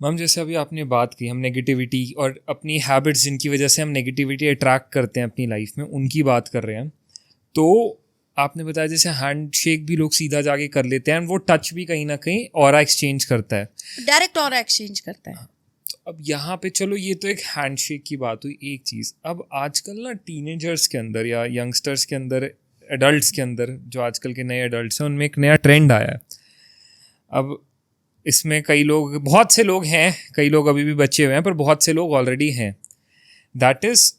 Ma'am जैसे अभी आपने बात की, हम नेगेटिविटी और अपनी हैबिट्स जिनकी वजह से हम नेगेटिविटी अट्रैक्ट करते हैं अपनी लाइफ में, उनकी बात कर रहे हैं। तो आपने बताया जैसे हैंड शेक भी लोग सीधा जाके कर लेते हैं, और वो टच भी कहीं ना कहीं ऑरा एक्सचेंज करता है, डायरेक्ट ऑरा एक्सचेंज करता है। अब यहाँ पे चलो ये तो एक हैंडशेक की बात हुई, एक चीज़ अब आजकल ना टीनेजर्स के अंदर या यंगस्टर्स के अंदर, एडल्ट्स के अंदर, जो आजकल के नए एडल्ट्स हैं उनमें एक नया ट्रेंड आया है। अब इसमें कई लोग, बहुत से लोग हैं, कई लोग अभी भी बचे हुए हैं, पर बहुत से लोग ऑलरेडी हैं, दैट इज़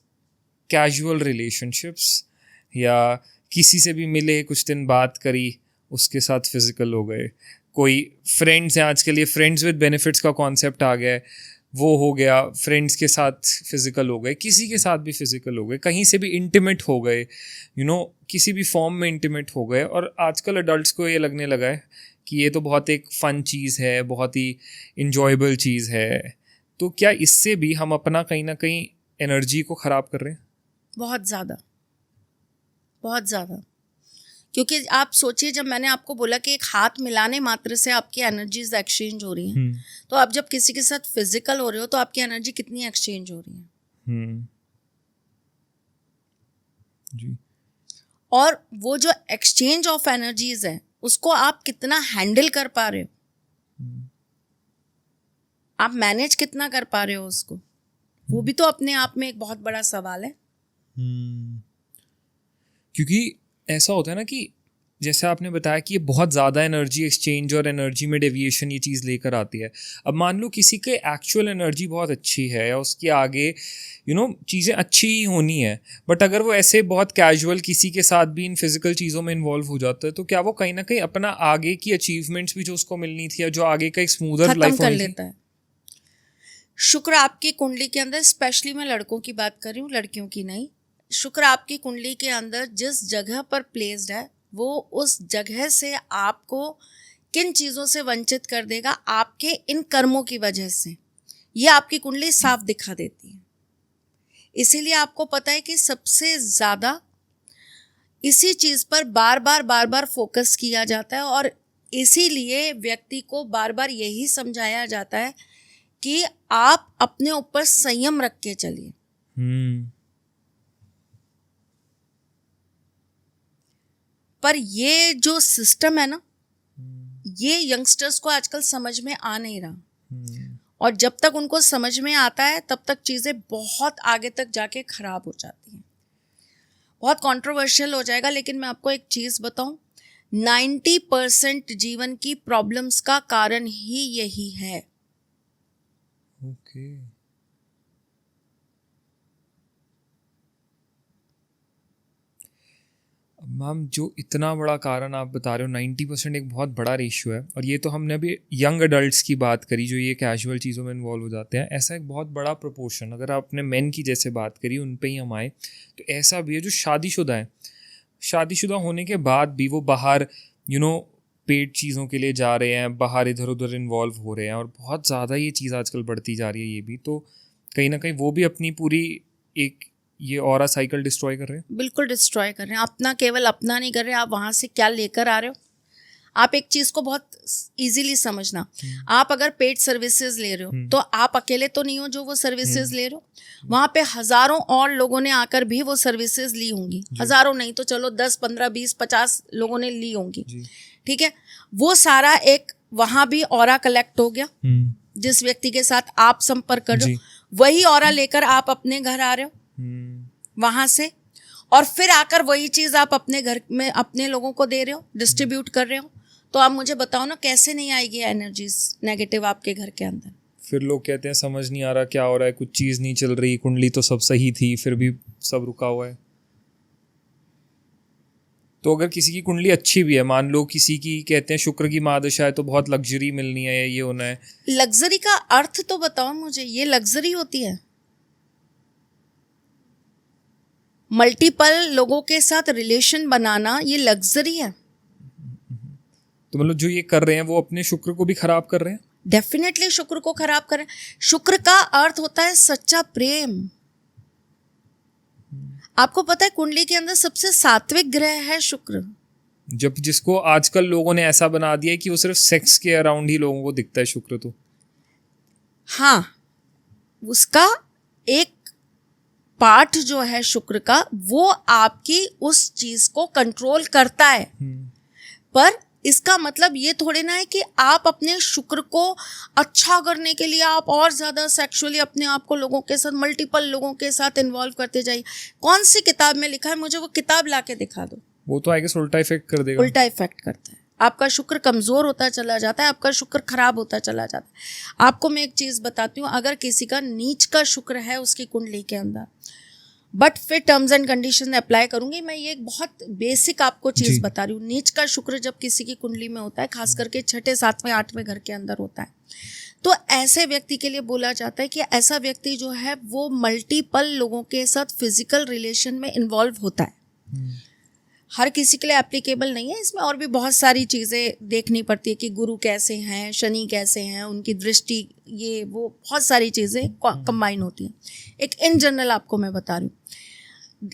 कैजुअल रिलेशनशिप्स, या किसी से भी मिले, कुछ दिन बात करी, उसके साथ फिजिकल हो गए। कोई फ्रेंड्स हैं, आज के लिए फ्रेंड्स विद बेनिफिट्स का कॉन्सेप्ट आ गया है, वो हो गया, फ्रेंड्स के साथ फिजिकल हो गए, किसी के साथ भी फिजिकल हो गए, कहीं से भी इंटीमेट हो गए, किसी भी फॉर्म में इंटीमेट हो गए। और आजकल अडल्ट्स को ये लगने लगा है कि ये तो बहुत एक फ़न चीज़ है, बहुत ही इंजॉयबल चीज़ है। तो क्या इससे भी हम अपना कहीं ना कहीं एनर्जी को ख़राब कर रहे हैं? बहुत ज़्यादा, बहुत ज़्यादा। क्योंकि आप सोचिए, जब मैंने आपको बोला कि एक हाथ मिलाने मात्र से आपकी एनर्जीज एक्सचेंज हो रही हैं, तो आप जब किसी के साथ फिजिकल हो रहे हो तो आपकी एनर्जी कितनी एक्सचेंज हो रही है। जी। और वो जो एक्सचेंज ऑफ एनर्जीज है उसको आप कितना हैंडल कर पा रहे हो, आप मैनेज कितना कर पा रहे हो उसको, वो भी तो अपने आप में एक बहुत बड़ा सवाल है। क्योंकि ऐसा होता है ना कि जैसे आपने बताया कि ये बहुत ज़्यादा एनर्जी एक्सचेंज और एनर्जी में डेविएशन ये चीज़ लेकर आती है। अब मान लो किसी के एक्चुअल एनर्जी बहुत अच्छी है, या उसके आगे चीज़ें अच्छी ही होनी है, बट अगर वो ऐसे बहुत कैजुअल किसी के साथ भी इन फिजिकल चीज़ों में इन्वॉल्व हो जाता है, तो क्या वो कहीं ना कहीं अपना आगे की अचीवमेंट्स भी जो उसको मिलनी थी, या जो आगे का एक स्मूदर लाइफ कर लेता है। शुक्र आपकी कुंडली के अंदर, स्पेशली मैं लड़कों की बात कर रही हूँ, लड़कियों की नहीं, शुक्र आपकी कुंडली के अंदर जिस जगह पर प्लेस्ड है, वो उस जगह से आपको किन चीज़ों से वंचित कर देगा, आपके इन कर्मों की वजह से। ये आपकी कुंडली साफ दिखा देती है। इसीलिए आपको पता है कि सबसे ज़्यादा इसी चीज़ पर बार बार फोकस किया जाता है, और इसीलिए व्यक्ति को बार बार यही समझाया जाता है कि आप अपने ऊपर संयम रख के चलिए। पर ये जो सिस्टम है ना, ये यंगस्टर्स को आजकल समझ में आ नहीं रहा, और जब तक उनको समझ में आता है तब तक चीज़ें बहुत आगे तक जाके खराब हो जाती हैं। बहुत कंट्रोवर्शियल हो जाएगा, लेकिन मैं आपको एक चीज़ बताऊं, 90% जीवन की प्रॉब्लम्स का कारण ही यही है। ओके। मैम जो इतना बड़ा कारण आप बता रहे हो, 90% एक बहुत बड़ा रेशियो है, और ये तो हमने अभी यंग अडल्ट्स की बात करी जो ये कैजुअल चीज़ों में इन्वॉल्व हो जाते हैं। ऐसा एक बहुत बड़ा प्रोपोर्शन, अगर आपने मेन की जैसे बात करी, उन पे ही हम आए, तो ऐसा भी है जो शादीशुदा है, शादीशुदा होने के बाद भी वो बाहर पेड चीज़ों के लिए जा रहे हैं, बाहर इधर उधर इन्वॉल्व हो रहे हैं, और बहुत ज़्यादा ये चीज़ आजकल बढ़ती जा रही है। ये भी तो कहीं ना कहीं वो भी अपनी पूरी एक ये ऑरा साइकिल डिस्ट्रॉय कर रहे हैं। बिल्कुल डिस्ट्रॉय कर रहे हैं। अपना केवल अपना नहीं कर रहे, आप वहाँ से क्या लेकर आ रहे हो। आप एक चीज़ को बहुत इजीली समझना, आप अगर पेड सर्विसेज ले रहे हो तो आप अकेले तो नहीं हो जो वो सर्विसेज ले रहे हो, वहाँ पे हज़ारों और लोगों ने आकर भी वो सर्विसेज ली होंगी, हज़ारों नहीं तो चलो 10, 15, 20, 50 लोगों ने ली होंगी, ठीक है। वो सारा एक वहाँ भी ऑरा कलेक्ट हो गया, जिस व्यक्ति के साथ आप संपर्क कर रहे हो वही ऑरा लेकर आप अपने घर आ रहे हो वहाँ से, और फिर आकर वही चीज़ आप अपने घर में अपने लोगों को दे रहे हो, डिस्ट्रीब्यूट कर रहे हो। तो आप मुझे बताओ ना, कैसे नहीं आएगी एनर्जीज नेगेटिव आपके घर के अंदर। फिर लोग कहते हैं समझ नहीं आ रहा क्या हो रहा है, कुछ चीज़ नहीं चल रही, कुंडली तो सब सही थी, फिर भी सब रुका हुआ है। तो अगर किसी की कुंडली अच्छी भी है, मान लो किसी की कहते हैं शुक्र की महादशा है, तो बहुत लग्जरी मिलनी है, ये होना है। लग्जरी का अर्थ तो बताओ मुझे, ये लग्जरी होती है? मल्टीपल लोगों के साथ रिलेशन बनाना ये लग्जरी है? तो मतलब जो ये कर रहे हैं वो अपने शुक्र को भी खराब कर रहे हैं। डेफिनेटली शुक्र को खराब कर रहे हैं। शुक्र का अर्थ होता है सच्चा प्रेम। आपको पता है कुंडली के अंदर सबसे सात्विक ग्रह है शुक्र। जब जिसको आजकल लोगों ने ऐसा बना दिया है कि वो सिर्फ सेक्स के अराउंड ही लोगों को दिखता है शुक्र। तो हाँ, उसका एक पार्ट जो है शुक्र का, वो आपकी उस चीज को कंट्रोल करता है। पर इसका मतलब ये थोड़े ना है कि आप अपने शुक्र को अच्छा करने के लिए आप और ज्यादा सेक्सुअली अपने आप को लोगों के साथ, मल्टीपल लोगों के साथ इन्वॉल्व करते जाइए। कौन सी किताब में लिखा है? मुझे वो किताब लाके दिखा दो। वो तो आई गेस उल्टा इफेक्ट कर देगा। उल्टा इफेक्ट करता है, आपका शुक्र कमजोर होता चला जाता है, आपका शुक्र खराब होता चला जाता है। आपको मैं एक चीज बताती हूँ, अगर किसी का नीच का शुक्र है उसकी कुंडली के अंदर, बट फिर टर्म्स एंड कंडीशन अप्लाई करूंगी, मैं ये एक बहुत बेसिक आपको चीज बता रही हूँ। नीच का शुक्र जब किसी की कुंडली में होता है, खास करके 6, 7, 8वें घर के अंदर होता है, तो ऐसे व्यक्ति के लिए बोला जाता है कि ऐसा व्यक्ति जो है वो मल्टीपल लोगों के साथ फिजिकल रिलेशन में इन्वॉल्व होता है। हर किसी के लिए एप्लीकेबल नहीं है, इसमें और भी बहुत सारी चीज़ें देखनी पड़ती है कि गुरु कैसे हैं, शनि कैसे हैं, उनकी दृष्टि, ये वो बहुत सारी चीज़ें कंबाइन होती हैं। एक इन जनरल आपको मैं बता रही हूँ,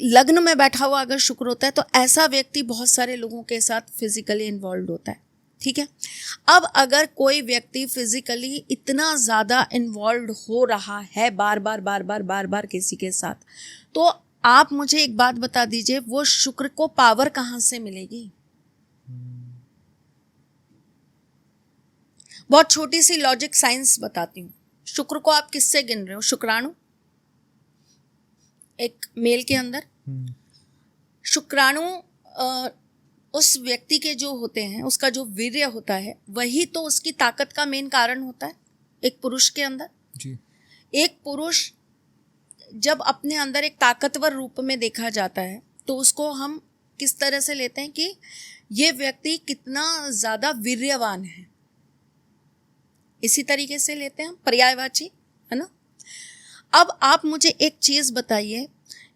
लग्न में बैठा हुआ अगर शुक्र होता है तो ऐसा व्यक्ति बहुत सारे लोगों के साथ फिजिकली इन्वॉल्व होता है। ठीक है, अब अगर कोई व्यक्ति फिजिकली इतना ज़्यादा इन्वॉल्व हो रहा है बार बार किसी के साथ, तो आप मुझे एक बात बता दीजिए, वो शुक्र को पावर कहाँ से मिलेगी? बहुत छोटी सी लॉजिक साइंस बताती हूँ। शुक्र को आप किससे गिन रहे हो? शुक्राणु, एक मेल के अंदर शुक्राणु उस व्यक्ति के जो होते हैं, उसका जो वीर्य होता है, वही तो उसकी ताकत का मेन कारण होता है एक पुरुष के अंदर जी। एक पुरुष जब अपने अंदर एक ताकतवर रूप में देखा जाता है तो उसको हम किस तरह से लेते हैं कि ये व्यक्ति कितना ज़्यादा वीर्यवान है, इसी तरीके से लेते हैं हम, पर्यायवाची, है ना। अब आप मुझे एक चीज़ बताइए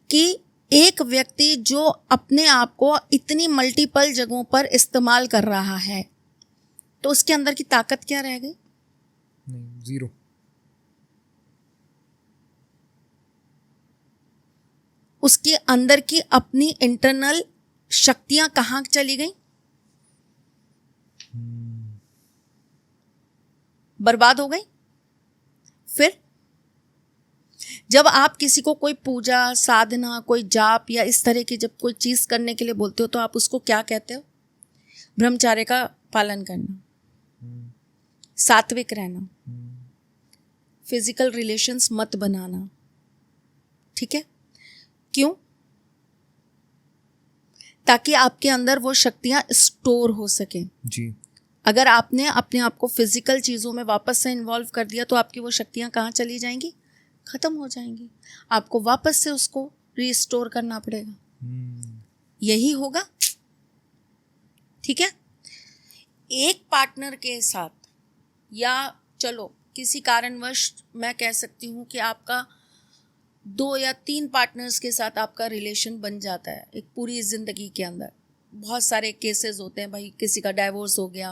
कि एक व्यक्ति जो अपने आप को इतनी मल्टीपल जगहों पर इस्तेमाल कर रहा है, तो उसके अंदर की ताकत क्या रह गई? नहीं, जीरो। उसके अंदर की अपनी इंटरनल शक्तियां कहाँ चली गई? बर्बाद हो गई। फिर जब आप किसी को कोई पूजा, साधना, कोई जाप या इस तरह की जब कोई चीज करने के लिए बोलते हो तो आप उसको क्या कहते हो? ब्रह्मचर्य का पालन करना, सात्विक रहना, फिजिकल रिलेशंस मत बनाना। ठीक है, क्यों? ताकि आपके अंदर वो शक्तियां स्टोर हो सके जी। अगर आपने अपने आप को फिजिकल चीजों में वापस से इन्वॉल्व कर दिया तो आपकी वो शक्तियां कहाँ चली जाएंगी? खत्म हो जाएंगी। आपको वापस से उसको रिस्टोर करना पड़ेगा। यही होगा। ठीक है, एक पार्टनर के साथ, या चलो किसी कारणवश मैं कह सकती हूँ कि आपका 2 या 3 पार्टनर्स के साथ आपका रिलेशन बन जाता है एक पूरी ज़िंदगी के अंदर। बहुत सारे केसेस होते हैं भाई, किसी का डाइवोर्स हो गया,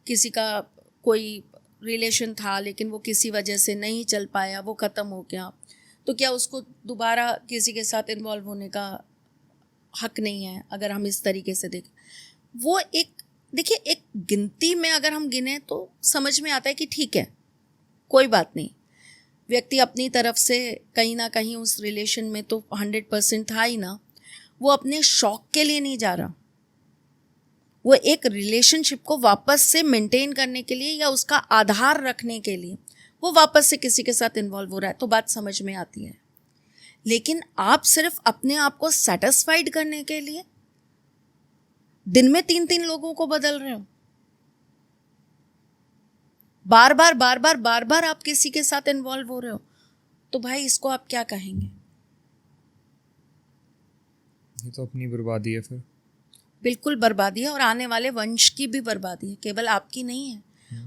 किसी का कोई रिलेशन था लेकिन वो किसी वजह से नहीं चल पाया, वो ख़त्म हो गया, तो क्या उसको दोबारा किसी के साथ इन्वॉल्व होने का हक नहीं है? अगर हम इस तरीके से देखें, वो एक, देखिए, एक गिनती में अगर हम गिने तो समझ में आता है कि ठीक है, कोई बात नहीं, व्यक्ति अपनी तरफ से कहीं ना कहीं उस रिलेशन में तो 100% था ही ना, वो अपने शौक के लिए नहीं जा रहा, वो एक रिलेशनशिप को वापस से मेंटेन करने के लिए या उसका आधार रखने के लिए वो वापस से किसी के साथ इन्वॉल्व हो रहा है, तो बात समझ में आती है। लेकिन आप सिर्फ अपने आप को सेटिस्फाइड करने के लिए दिन में 3-3 लोगों को बदल रहे हो, बार बार आप किसी के साथ इन्वॉल्व हो रहे हो, तो भाई इसको आप क्या कहेंगे? ये तो अपनी बर्बादी है। फिर बिल्कुल बर्बादी है, और आने वाले वंश की भी बर्बादी है, केवल आपकी नहीं है।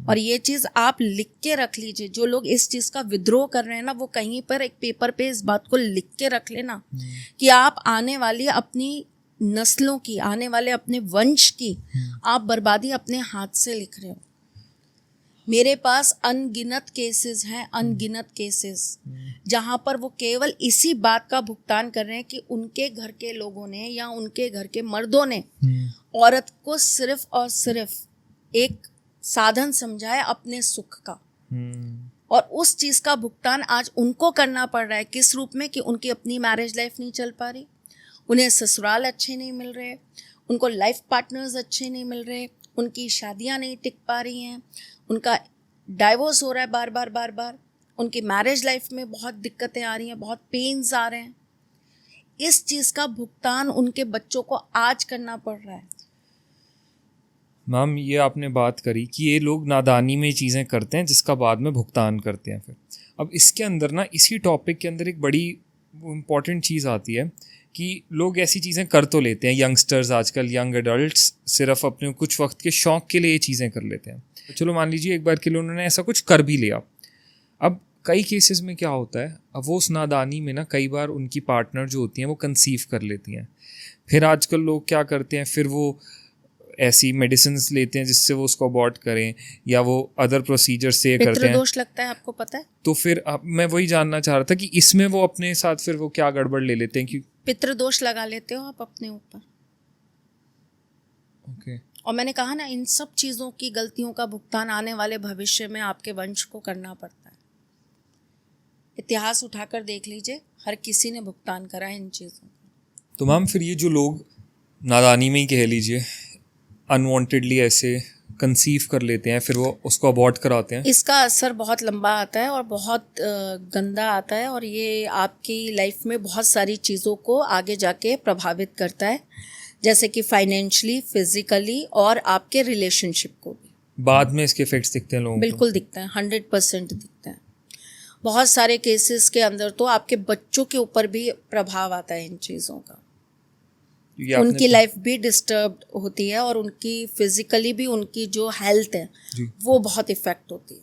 और ये चीज़ आप लिख के रख लीजिए, जो लोग इस चीज़ का विद्रोह कर रहे हैं ना, वो कहीं पर एक पेपर पे इस बात को लिख के रख लेना कि आप आने वाली अपनी नस्लों की, आने वाले अपने वंश की आप बर्बादी अपने हाथ से लिख रहे हो। मेरे पास अनगिनत केसेस हैं, अनगिनत केसेस, जहाँ पर वो केवल इसी बात का भुगतान कर रहे हैं कि उनके घर के लोगों ने या उनके घर के मर्दों ने औरत को सिर्फ और सिर्फ एक साधन समझा है अपने सुख का। और उस चीज़ का भुगतान आज उनको करना पड़ रहा है। किस रूप में? कि उनकी अपनी मैरिज लाइफ नहीं चल पा रही, उन्हें ससुराल अच्छे नहीं मिल रहे, उनको लाइफ पार्टनर्स अच्छे नहीं मिल रहे, उनकी शादियां नहीं टिक पा रही हैं, उनका डाइवोर्स हो रहा है बार बार बार बार, उनकी मैरिज लाइफ में बहुत दिक्कतें आ रही हैं, बहुत पेन्स आ रहे हैं। इस चीज़ का भुगतान उनके बच्चों को आज करना पड़ रहा है। मैम ये आपने बात करी कि ये लोग नादानी में चीज़ें करते हैं जिसका बाद में भुगतान करते हैं। फिर अब इसके अंदर ना, इसी टॉपिक के अंदर एक बड़ी इम्पॉर्टेंट चीज़ आती है कि लोग ऐसी चीज़ें कर तो लेते हैं, यंगस्टर्स आजकल, यंग एडल्ट्स सिर्फ अपने कुछ वक्त के शौक़ के लिए ये चीज़ें कर लेते हैं। तो चलो मान लीजिए एक बार के लिए उन्होंने ऐसा कुछ कर भी लिया। अब कई केसेस में क्या होता है, अब वो उस नादानी में ना कई बार उनकी पार्टनर जो होती हैं वो कंसीव कर लेती हैं। फिर आजकल लोग क्या करते हैं, फिर वो ऐसी मेडिसिन्स लेते हैं जिससे वो उसको अबॉर्ट करें, या वो अदर प्रोसीजर से करते हैं। पितृदोष लगता है, आपको पता है? तो फिर अब मैं वही जानना चाह रहा था कि इसमें वो अपने साथ फिर वो क्या गड़बड़ ले लेते हैं कि पितृदोष लगा लेते हो आप अपने ऊपर। ओके। और मैंने कहा ना, इन सब चीज़ों की गलतियों का भुगतान आने वाले भविष्य में आपके वंश को करना पड़ता है। इतिहास उठाकर देख लीजिए, हर किसी ने भुगतान करा है इन चीज़ों का। तो मैम फिर ये जो लोग नादानी में ही कह लीजिए अनवांटेडली ऐसे कंसीव कर लेते हैं, फिर वो उसको अबॉर्ट कराते हैं, इसका असर बहुत लंबा आता है और बहुत गंदा आता है, और ये आपकी लाइफ में बहुत सारी चीज़ों को आगे जाके प्रभावित करता है, जैसे कि फाइनेंशियली, फिजिकली, और आपके रिलेशनशिप को भी बाद में इसके इफेक्ट्स दिखते हैं लोगों को। बिल्कुल दिखते हैं, 100% दिखते हैं। बहुत सारे केसेस के अंदर तो आपके बच्चों के ऊपर भी प्रभाव आता है इन चीज़ों का। उनकी लाइफ भी डिस्टर्ब होती है और उनकी फिजिकली भी, उनकी जो हेल्थ है जी। वो बहुत इफेक्ट होती है।